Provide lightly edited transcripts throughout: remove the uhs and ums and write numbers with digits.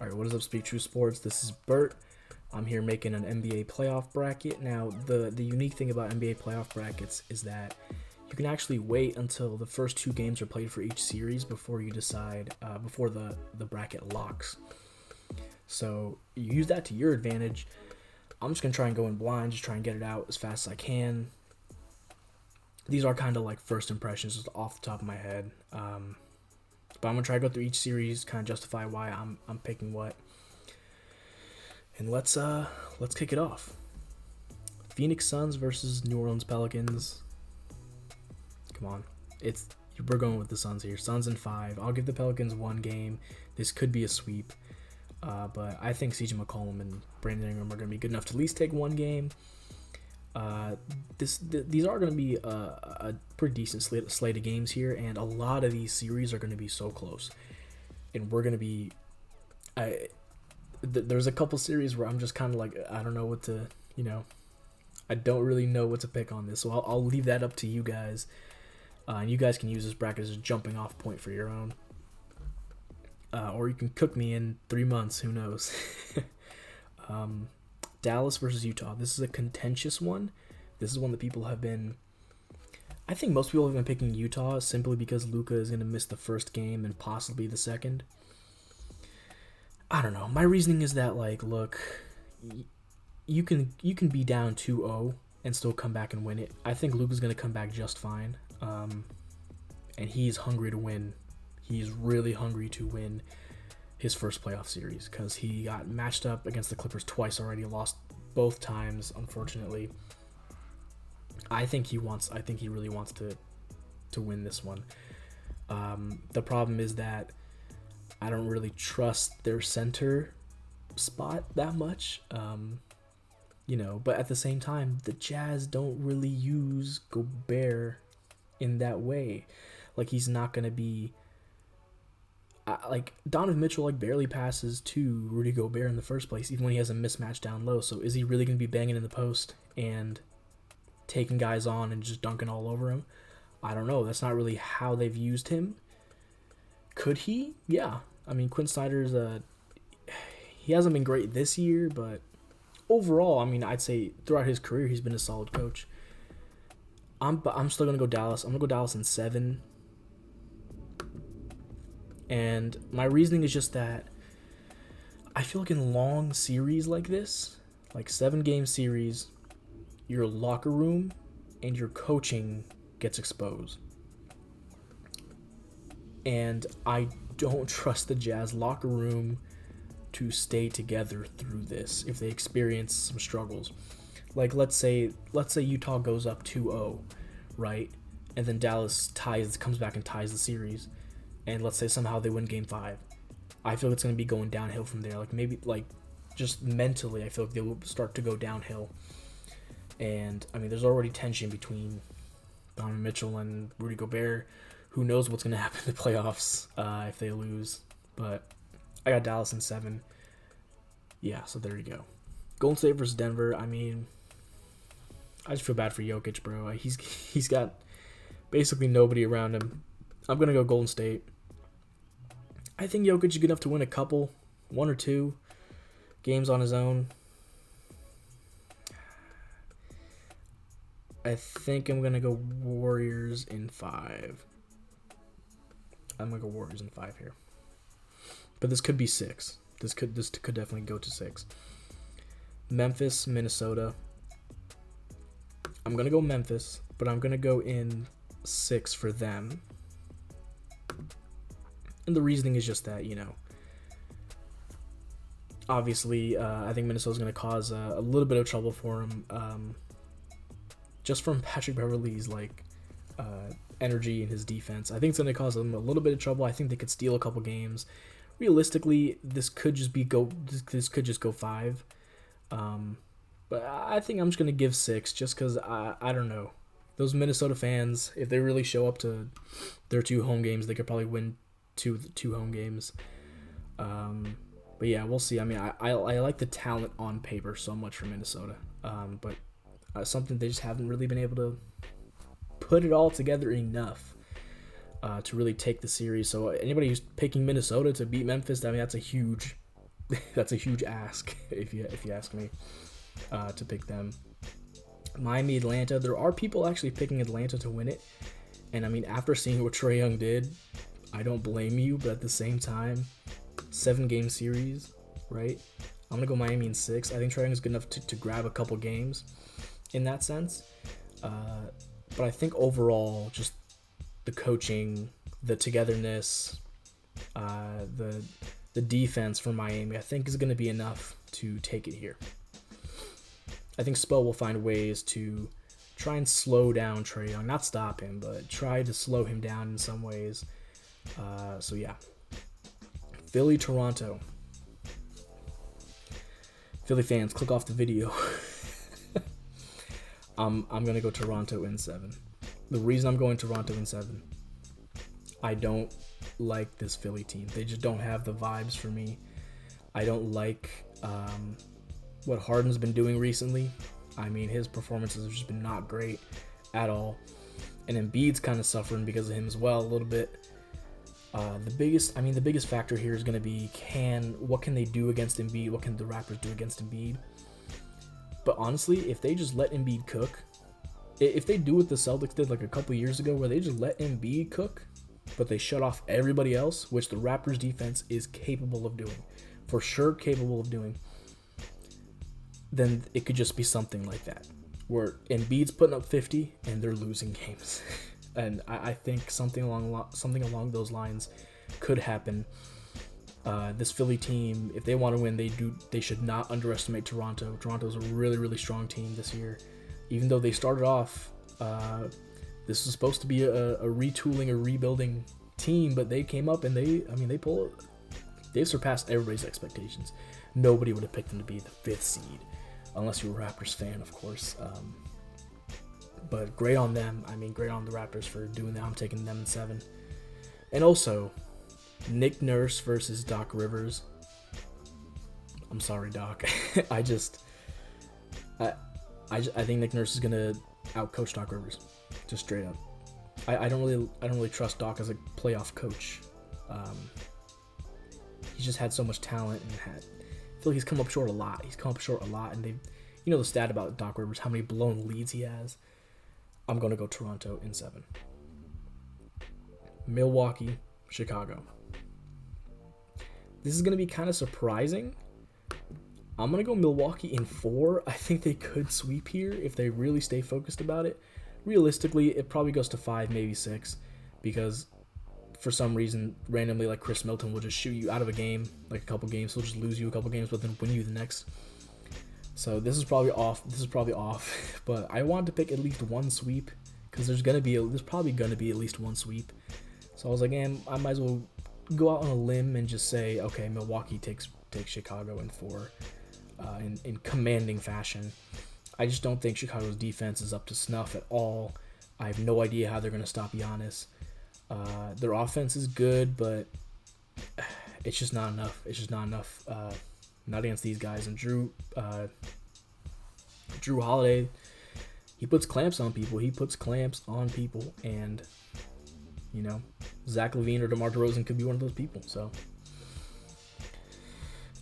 Alright, what is up, Speak True Sports? This is Bert. I'm here making an NBA playoff bracket. Now, the unique thing about NBA playoff brackets is that you can actually wait until the first two games are played for each series before you decide, before the bracket locks. So you use that to your advantage. I'm just going to try and go in blind, just try and get it out as fast as I can. These are kind of like first impressions just off the top of my head. But I'm gonna try to go through each series, kind of justify why I'm picking what. And let's kick it off. Phoenix Suns versus New Orleans Pelicans. Come on, we're going with the Suns here. Suns in 5. I'll give the Pelicans one game. This could be a sweep, but I think CJ McCollum and Brandon Ingram are gonna be good enough to at least take one game. These are going to be a pretty decent slate of games here, and a lot of these series are going to be so close. And we're going to be, there's a couple series where I'm just kind of like, I don't know what to, I don't really know what to pick on this. So I'll leave that up to you guys, and you guys can use this bracket as a jumping off point for your own, or you can cook me in 3 months. Who knows? Dallas versus Utah. This is a contentious one. This is one that people have been... I think most people have been picking Utah simply because Luka is going to miss the first game and possibly the second. I don't know. My reasoning is that, look, you can be down 2-0 and still come back and win it. I think Luka's going to come back just fine. And he's hungry to win. He's really hungry to win his first playoff series because he got matched up against the Clippers twice already, lost both times, unfortunately. I think he really wants to win this one. The problem is that I don't really trust their center spot that much. But at the same time, the Jazz don't really use Gobert in that way. He's not going to be... Donovan Mitchell barely passes to Rudy Gobert in the first place, even when he has a mismatch down low. So is he really going to be banging in the post and taking guys on and just dunking all over him? I don't know. That's not really how they've used him. Could he? Yeah. I mean, Quinn Snyder's he hasn't been great this year, but overall, I mean, I'd say throughout his career, he's been a solid coach. I'm still gonna go Dallas. I'm gonna go Dallas in 7. And my reasoning is just that I feel like in long series like this, 7-game series, your locker room and your coaching gets exposed. And I don't trust the Jazz locker room to stay together through this if they experience some struggles. Let's say Utah goes up 2-0, right? And then Dallas comes back and ties the series. And let's say somehow they win Game 5. I feel it's going to be going downhill from there. Just mentally, I feel like they will start to go downhill. And, I mean, there's already tension between Donovan Mitchell and Rudy Gobert. Who knows what's going to happen in the playoffs if they lose. But I got Dallas in 7. Yeah, so there you go. Golden State versus Denver. I mean, I just feel bad for Jokic, bro. He's got basically nobody around him. I'm going to go Golden State. I think Jokic is good enough to win one or two games on his own. I think I'm going to go Warriors in 5. I'm going to go Warriors in 5 here. But this could be 6. This could definitely go to 6. Memphis, Minnesota. I'm going to go Memphis, but I'm going to go in 6 for them. And the reasoning is just that, obviously, I think Minnesota's going to cause a little bit of trouble for him, just from Patrick Beverley's, energy in his defense. I think it's going to cause them a little bit of trouble. I think they could steal a couple games. Realistically, this could just go 5. But I think I'm just going to give 6 just because, I don't know. Those Minnesota fans, if they really show up to their 2 home games, they could probably win two home games. But yeah, we'll see. I mean, I like the talent on paper so much for Minnesota. But something they just haven't really been able to put it all together enough to really take the series. So anybody who's picking Minnesota to beat Memphis, I mean, that's a huge that's a huge ask if you ask me, to pick them. Miami, Atlanta. There are people actually picking Atlanta to win it, and I mean, after seeing what Trae Young did, I don't blame you. But at the same time, 7-game series, right? I'm gonna go Miami in 6. I think Trae Young is good enough to grab a couple games in that sense. But I think overall, just the coaching, the togetherness, the defense for Miami, I think is going to be enough to take it here. I think Spo will find ways to try and slow down Trae Young, not stop him, but try to slow him down in some ways. So yeah, Philly, Toronto. Philly fans, click off the video. I'm gonna go Toronto in 7. The reason I'm going Toronto in 7, I don't like this Philly team. They just don't have the vibes for me. I don't like what Harden's been doing recently. I mean, his performances have just been not great at all. And Embiid's kind of suffering because of him as well a little bit. The biggest factor here is going to be what can they do against Embiid? What can the Raptors do against Embiid? But honestly, if they just let Embiid cook, if they do what the Celtics did like a couple years ago, where they just let Embiid cook, but they shut off everybody else, which the Raptors defense is capable of doing, for sure capable of doing, then it could just be something like that, where Embiid's putting up 50 and they're losing games. And I think something along those lines could happen. This Philly team, if they want to win, they should not underestimate Toronto. Toronto's a really, really strong team this year. Even though they started off, this was supposed to be a retooling, a rebuilding team, but they came up and they've surpassed everybody's expectations. Nobody would have picked them to be the 5th seed, unless you're a Raptors fan, of course. But great on them. I mean, great on the Raptors for doing that. I'm taking them in 7. And also, Nick Nurse versus Doc Rivers. I'm sorry, Doc. I think Nick Nurse is gonna outcoach Doc Rivers, just straight up. I don't really trust Doc as a playoff coach. He's just had so much talent and I feel like he's come up short a lot. And the stat about Doc Rivers, how many blown leads he has. I'm gonna go Toronto in 7. Milwaukee, Chicago. This is going to be kind of surprising. I'm going to go Milwaukee in 4. I think they could sweep here if they really stay focused about it. Realistically, it probably goes to 5, maybe 6, because for some reason, randomly, like Chris Middleton will just shoot you out of a game, like a couple games. He'll just lose you a couple games, but then win you the next. So this is probably off. But I want to pick at least one sweep, because there's probably going to be at least one sweep. So I was like, I might as well go out on a limb and just say, okay, Milwaukee takes Chicago in 4 in commanding fashion. I just don't think Chicago's defense is up to snuff at all. I have no idea how they're going to stop Giannis. Their offense is good, but it's just not enough. Not against these guys. And Drew Holiday, he puts clamps on people. And Zach LaVine or DeMar DeRozan could be one of those people. So,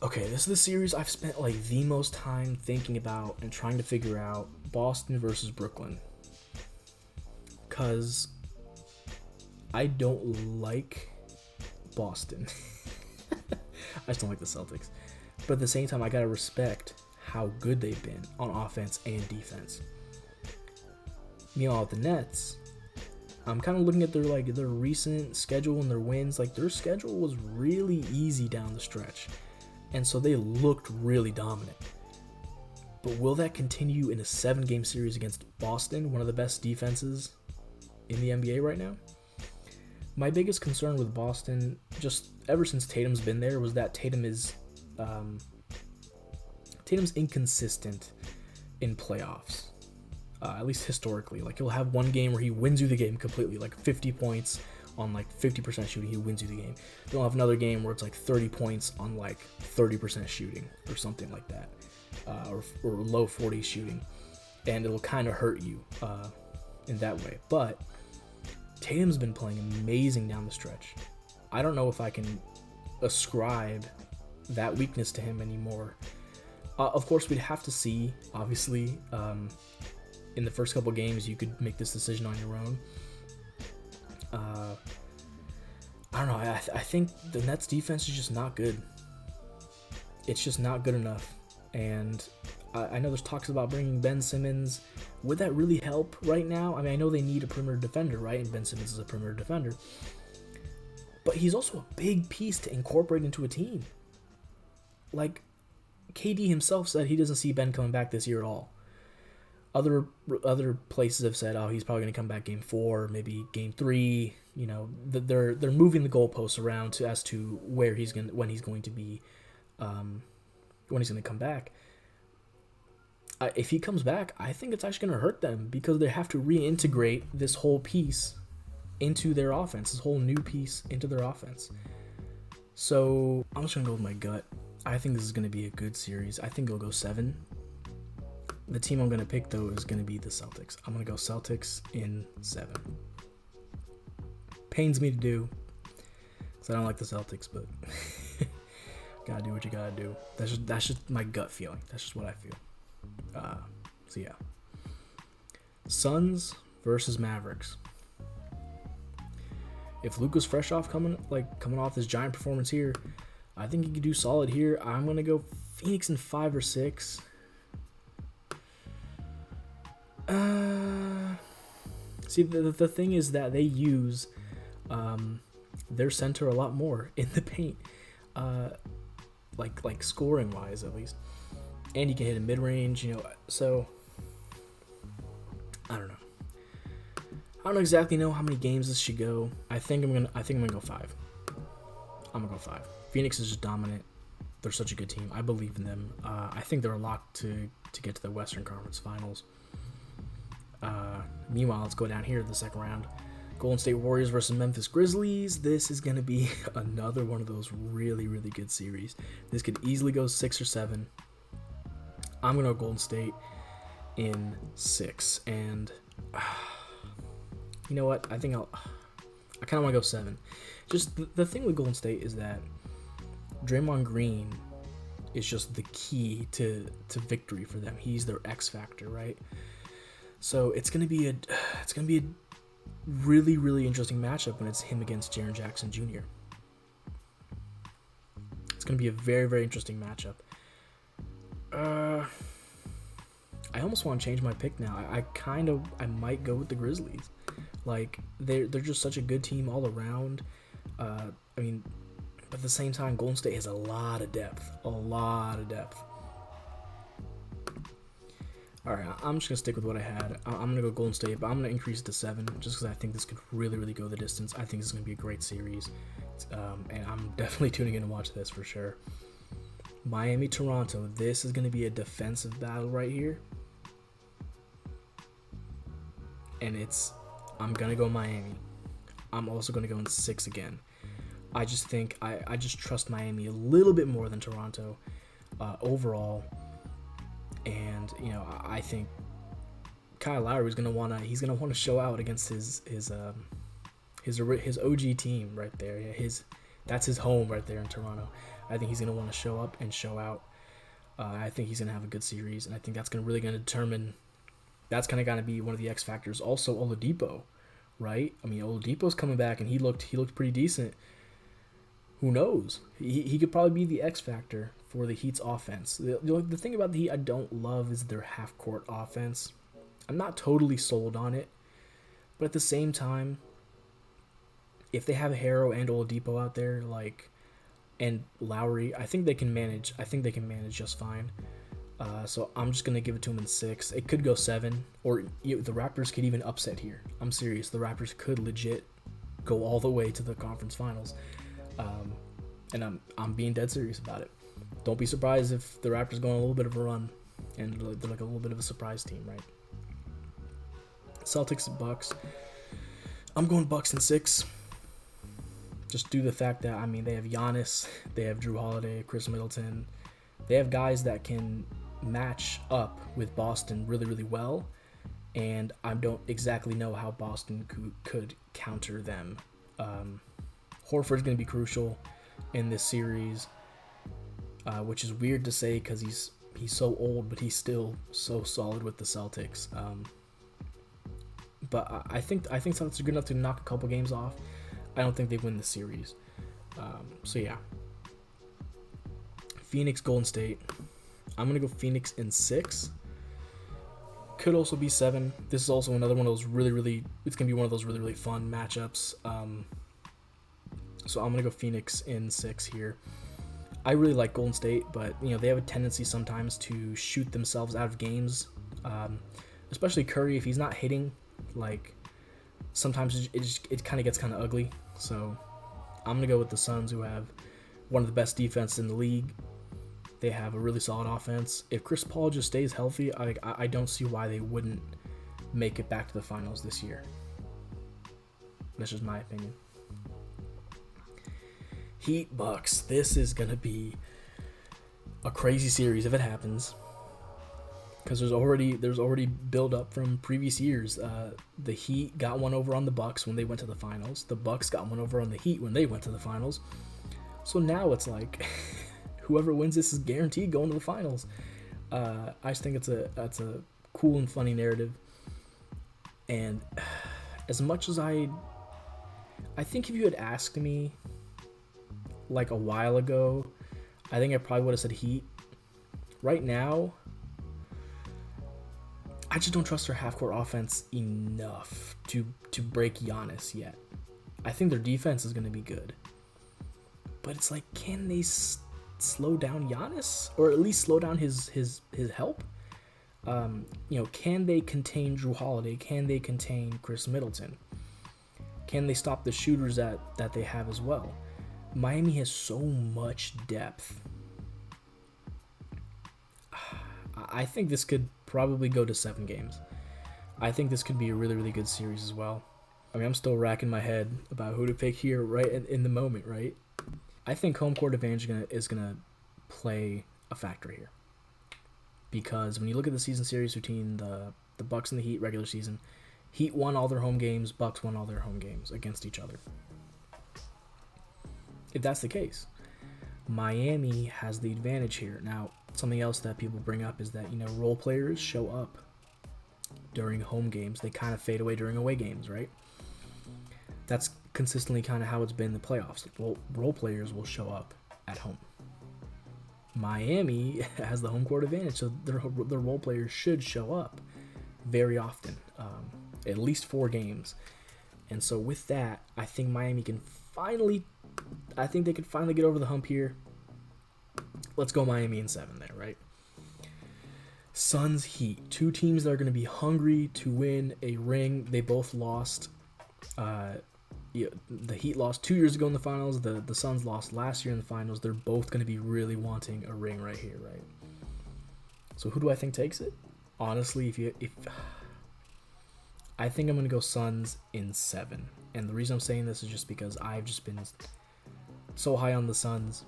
okay, this is the series I've spent like the most time thinking about and trying to figure out. Boston versus Brooklyn. Because I don't like Boston. I just don't like the Celtics. But at the same time, I gotta respect how good they've been on offense and defense. Meanwhile, with the Nets, I'm kind of looking at their recent schedule and their wins. Like, their schedule was really easy down the stretch, and so they looked really dominant. But will that continue in a 7-game series against Boston, one of the best defenses in the NBA right now? My biggest concern with Boston, just ever since Tatum's been there, was that Tatum's inconsistent in playoffs. At least historically. Like, he'll have one game where he wins you the game completely, like 50 points on like 50% shooting, he wins you the game. You'll have another game where it's like 30 points on like 30% shooting or something like that, or low 40s shooting, and it'll kind of hurt you in that way. But Tatum's been playing amazing down the stretch. I don't know if I can ascribe that weakness to him anymore. Of course, we'd have to see. Obviously, in the first couple games, you could make this decision on your own. I don't know. I think the Nets defense is just not good. It's just not good enough. And I know there's talks about bringing Ben Simmons. Would that really help right now? I mean, I know they need a perimeter defender, right? And Ben Simmons is a perimeter defender. But he's also a big piece to incorporate into a team. Like, KD himself said he doesn't see Ben coming back this year at all. Other places have said, oh, he's probably going to come back game 4, maybe game 3. You know, they're moving the goalposts around as to when he's going to come back. If he comes back, I think it's actually going to hurt them because they have to reintegrate this whole piece into their offense, this whole new piece into their offense. So I'm just going to go with my gut. I think this is going to be a good series. I think it'll go 7. The team I'm going to pick, though, is going to be the Celtics. I'm going to go Celtics in 7. Pains me to do because I don't like the Celtics, but gotta do what you gotta do. That's just my gut feeling. That's just what I feel. So yeah, Suns versus Mavericks. If Luka's fresh off coming off this giant performance here, I think he could do solid here. I'm gonna go Phoenix in 5 or 6. See, the thing is that they use their center a lot more in the paint, like scoring wise at least, and you can hit a mid range, you know. So I don't know exactly how many games this should go. I think I'm gonna go 5. I'm gonna go 5. Phoenix is just dominant. They're such a good team. I believe in them. I think they're a lock to get to the Western Conference Finals. Meanwhile, let's go down here to the second round. Golden State Warriors versus Memphis Grizzlies. This is going to be another one of those really, really good series. This could easily go 6 or 7. I'm going to go Golden State in 6. And you know what? I kind of want to go 7. Just the thing with Golden State is that Draymond Green is just the key to victory for them. He's their X factor, right? So it's gonna be a really, really interesting matchup when it's him against Jaren Jackson Jr. It's gonna be a very, very interesting matchup. I almost want to change my pick now. I might go with the Grizzlies. Like they're just such a good team all around. But at the same time, Golden State has a lot of depth. All right, I'm just going to stick with what I had. I'm going to go Golden State, but I'm going to increase it to 7 just because I think this could really, really go the distance. I think this is going to be a great series, and I'm definitely tuning in to watch this for sure. Miami-Toronto, this is going to be a defensive battle right here. And I'm going to go Miami. I'm also going to go in 6 again. I just think I just trust Miami a little bit more than Toronto overall. And I think Kyle Lowry is gonna wanna show out against his OG team right there. Yeah, that's his home right there in Toronto. I think he's gonna want to show up and show out. I think he's gonna have a good series, and I think that's gonna determine. That's kind of gonna be one of the X factors. Also, Oladipo, right? I mean, Oladipo's coming back, and he looked pretty decent. Who knows? He could probably be the X factor for the Heat's offense. The thing about the Heat I don't love is their half-court offense. I'm not totally sold on it, but at the same time, if they have Harrow and Oladipo out there, and Lowry, I think they can manage. I think they can manage just fine. So I'm just gonna give it to them in 6. It could go 7, or the Raptors could even upset here. I'm serious. The Raptors could legit go all the way to the conference finals. And I'm being dead serious about it. Don't be surprised if the Raptors go on a little bit of a run, and they're like a little bit of a surprise team, right? Celtics and Bucks. I'm going Bucks in 6. Just due to the fact that they have Giannis, they have Drew Holiday, Chris Middleton. They have guys that can match up with Boston really, really well, and I don't exactly know how Boston could counter them. Horford's going to be crucial in this series. which is weird to say because he's so old, but he's still so solid with the Celtics. But I think Celtics are good enough to knock a couple games off. I don't think they win the series. So yeah, Phoenix, Golden State. I'm gonna go Phoenix in 6. Could also be 7. This is also another one of those really. It's gonna be one of those really fun matchups. So I'm gonna go Phoenix in 6 here. I really like Golden State, but they have a tendency sometimes to shoot themselves out of games. Especially Curry, if he's not hitting, like sometimes it kind of gets kind of ugly. So I'm gonna go with the Suns, who have one of the best defenses in the league. They have a really solid offense. If Chris Paul just stays healthy, I don't see why they wouldn't make it back to the finals this year. That's just my opinion. Heat Bucks. This is gonna be a crazy series if it happens, because there's already build up from previous years. The Heat got one over on the Bucks when they went to the finals. The Bucks got one over on the Heat when they went to the finals. So now it's like whoever wins this is guaranteed going to the finals. I just think that's a cool and funny narrative. And as much as I think if you had asked me like a while ago, I think I probably would have said Heat. Right now, I just don't trust their half-court offense enough to break Giannis yet. I think their defense is going to be good, but it's like, can they slow down Giannis, or at least slow down his help? Can they contain Drew Holiday? Can they contain Chris Middleton? Can they stop the shooters that they have as well? Miami has so much depth. I think this could probably go to 7 games. I think this could be a really good series as well. I mean, I'm still racking my head about who to pick here right in the moment, right? I think home court advantage is gonna play a factor here, because when you look at the season series between the Bucks and the Heat regular season, Heat won all their home games, Bucks won all their home games against each other. If that's the case, Miami has the advantage here. Now, something else that people bring up is that role players show up during home games. They kind of fade away during away games, right? That's consistently kind of how it's been in the playoffs. Role players will show up at home. Miami has the home court advantage, so their role players should show up very often, at least 4 games. And so with that, I think Miami can finally get over the hump here. Let's go Miami in 7 there, right? Suns, Heat, 2 teams that are going to be hungry to win a ring. They both lost. The Heat lost 2 years ago in the finals. The Suns lost last year in the finals. They're both going to be really wanting a ring right here, right? So who do I think takes it? Honestly, if I think I'm going to go Suns in 7. And the reason I'm saying this is just because I've just been so high on the Suns.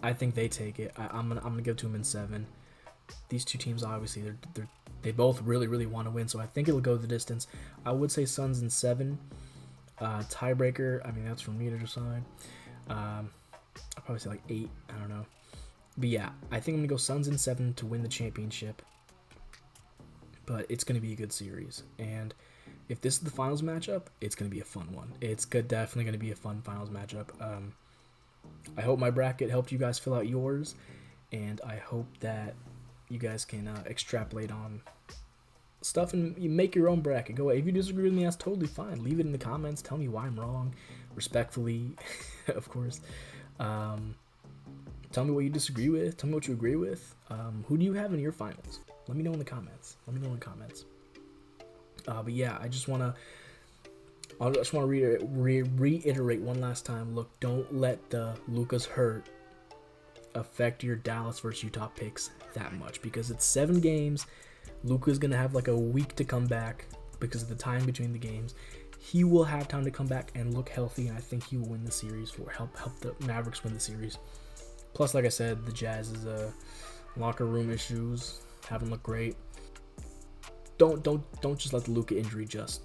I think they take it. I'm gonna give it to them in 7. These 2 teams, obviously, they both really want to win, so I think it'll go the distance. I would say Suns in 7. Tiebreaker, I mean, that's for me to decide. I'll probably say like 8. I don't know. But yeah, I think I'm gonna go Suns in 7 to win the championship. But it's gonna be a good series, and if this is the finals matchup, it's going to be a fun one. It's definitely going to be a fun finals matchup. I hope my bracket helped you guys fill out yours, and I hope that you guys can extrapolate on stuff and you make your own bracket. Go if you disagree with me, that's totally fine. Leave it in the comments. Tell me why I'm wrong, respectfully, of course. Tell me what you disagree with. Tell me what you agree with. Who do you have in your finals? Let me know in the comments. But yeah, I just want to reiterate one last time. Look, don't let the Luka's hurt affect your Dallas versus Utah picks that much, because it's 7 games. Luka's gonna have like a week to come back because of the time between the games. He will have time to come back and look healthy, and I think he will win the series for help the Mavericks win the series. Plus, like I said, the Jazz's locker room issues haven't looked great. Don't just let the Luka injury just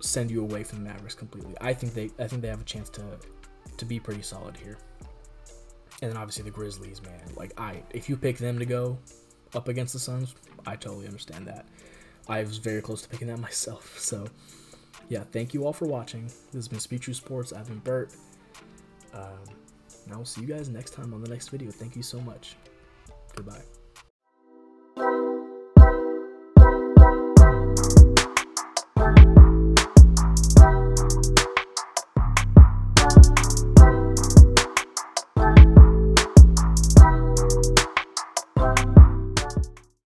send you away from the Mavericks completely. I think they have a chance to be pretty solid here. And then obviously the Grizzlies, man. Like, if you pick them to go up against the Suns, I totally understand that. I was very close to picking that myself. So, yeah, thank you all for watching. This has been Speed True Sports. I've been Bert. And I will see you guys next time on the next video. Thank you so much. Goodbye.